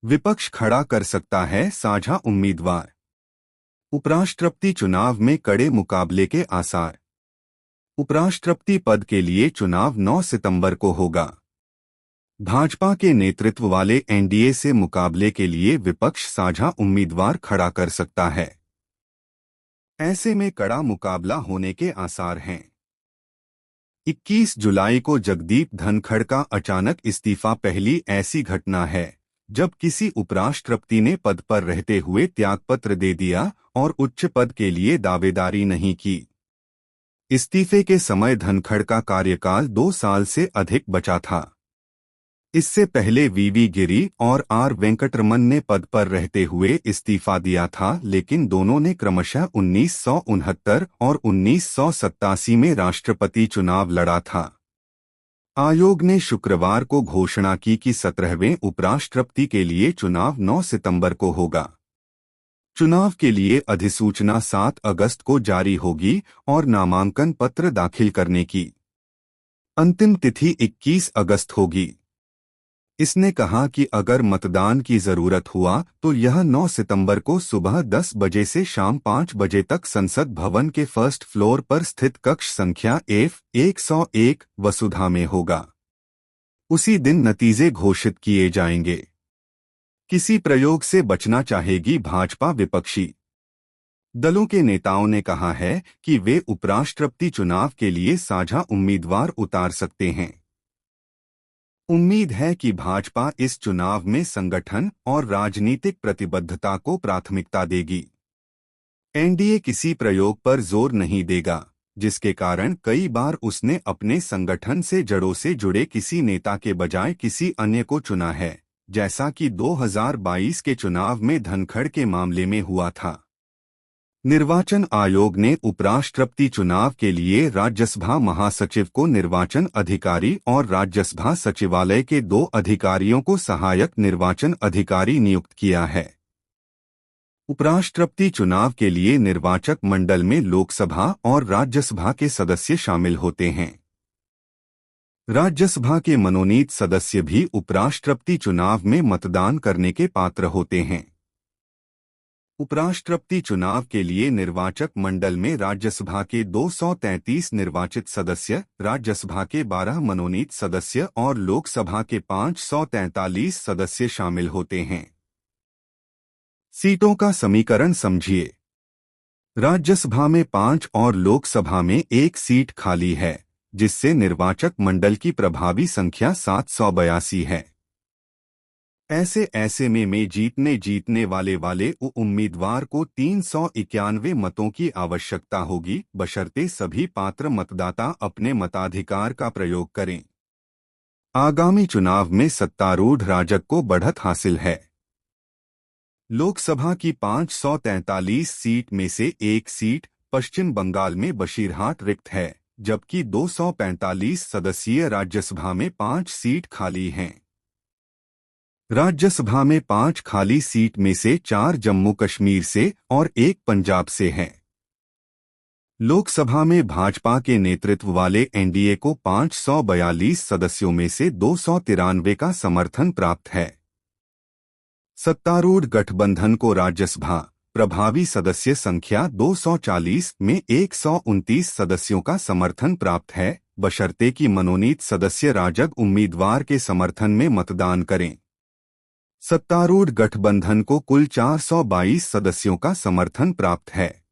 विपक्ष खड़ा कर सकता है साझा उम्मीदवार। उपराष्ट्रपति चुनाव में कड़े मुकाबले के आसार। उपराष्ट्रपति पद के लिए चुनाव 9 सितंबर को होगा। भाजपा के नेतृत्व वाले एनडीए से मुकाबले के लिए विपक्ष साझा उम्मीदवार खड़ा कर सकता है। ऐसे में कड़ा मुकाबला होने के आसार हैं। 21 जुलाई को जगदीप धनखड़ का अचानक इस्तीफा पहली ऐसी घटना है जब किसी उपराष्ट्रपति ने पद पर रहते हुए त्यागपत्र दे दिया और उच्च पद के लिए दावेदारी नहीं की। इस्तीफे के समय धनखड़ का कार्यकाल 2 साल से अधिक बचा था। इससे पहले वीवी गिरी और आर वेंकटरमन ने पद पर रहते हुए इस्तीफा दिया था, लेकिन दोनों ने क्रमशः 1969 और 1987 में राष्ट्रपति चुनाव लड़ा था। आयोग ने शुक्रवार को घोषणा की कि 17वें उपराष्ट्रपति के लिए चुनाव 9 सितंबर को होगा। चुनाव के लिए अधिसूचना 7 अगस्त को जारी होगी और नामांकन पत्र दाखिल करने की अंतिम तिथि 21 अगस्त होगी। इसने कहा कि अगर मतदान की जरूरत हुआ तो यह 9 सितंबर को सुबह 10 बजे से शाम 5 बजे तक संसद भवन के फर्स्ट फ्लोर पर स्थित कक्ष संख्या F101 वसुधा में होगा। उसी दिन नतीजे घोषित किए जाएंगे। किसी प्रयोग से बचना चाहेगी भाजपा। विपक्षी दलों के नेताओं ने कहा है कि वे उपराष्ट्रपति चुनाव के लिए साझा उम्मीदवार उतार सकते हैं। उम्मीद है कि भाजपा इस चुनाव में संगठन और राजनीतिक प्रतिबद्धता को प्राथमिकता देगी। एनडीए किसी प्रयोग पर जोर नहीं देगा, जिसके कारण कई बार उसने अपने संगठन से जड़ों से जुड़े किसी नेता के बजाय किसी अन्य को चुना है, जैसा कि 2022 के चुनाव में धनखड़ के मामले में हुआ था। निर्वाचन आयोग ने उपराष्ट्रपति चुनाव के लिए राज्यसभा महासचिव को निर्वाचन अधिकारी और राज्यसभा सचिवालय के 2 अधिकारियों को सहायक निर्वाचन अधिकारी नियुक्त किया है। उपराष्ट्रपति चुनाव के लिए निर्वाचक मंडल में लोकसभा और राज्यसभा के सदस्य शामिल होते हैं। राज्यसभा के मनोनीत सदस्य भी उपराष्ट्रपति चुनाव में मतदान करने के पात्र होते हैं। उपराष्ट्रपति चुनाव के लिए निर्वाचक मंडल में राज्यसभा के 233 निर्वाचित सदस्य, राज्यसभा के 12 मनोनीत सदस्य और लोकसभा के 543 सदस्य शामिल होते हैं। सीटों का समीकरण समझिए। राज्यसभा में 5 और लोकसभा में 1 सीट खाली है, जिससे निर्वाचक मंडल की प्रभावी संख्या 782 है। ऐसे में जीतने वाले उम्मीदवार को 391 मतों की आवश्यकता होगी, बशर्ते सभी पात्र मतदाता अपने मताधिकार का प्रयोग करें। आगामी चुनाव में सत्तारूढ़ राजग को बढ़त हासिल है। लोकसभा की 543 सीट में से 1 सीट पश्चिम बंगाल में बशीरहाट रिक्त है, जबकि 245 सदस्यीय राज्यसभा में 5 सीट खाली हैं। राज्यसभा में 5 खाली सीट में से 4 जम्मू कश्मीर से और 1 पंजाब से है। लोकसभा में भाजपा के नेतृत्व वाले एनडीए को 542 सदस्यों में से 293 का समर्थन प्राप्त है। सत्तारूढ़ गठबंधन को राज्यसभा प्रभावी सदस्य संख्या 240 में 129 सदस्यों का समर्थन प्राप्त है, बशर्ते कि मनोनीत सदस्य राजग उम्मीदवार के समर्थन में मतदान करें। सत्तारूढ़ गठबंधन को कुल 422 सदस्यों का समर्थन प्राप्त है।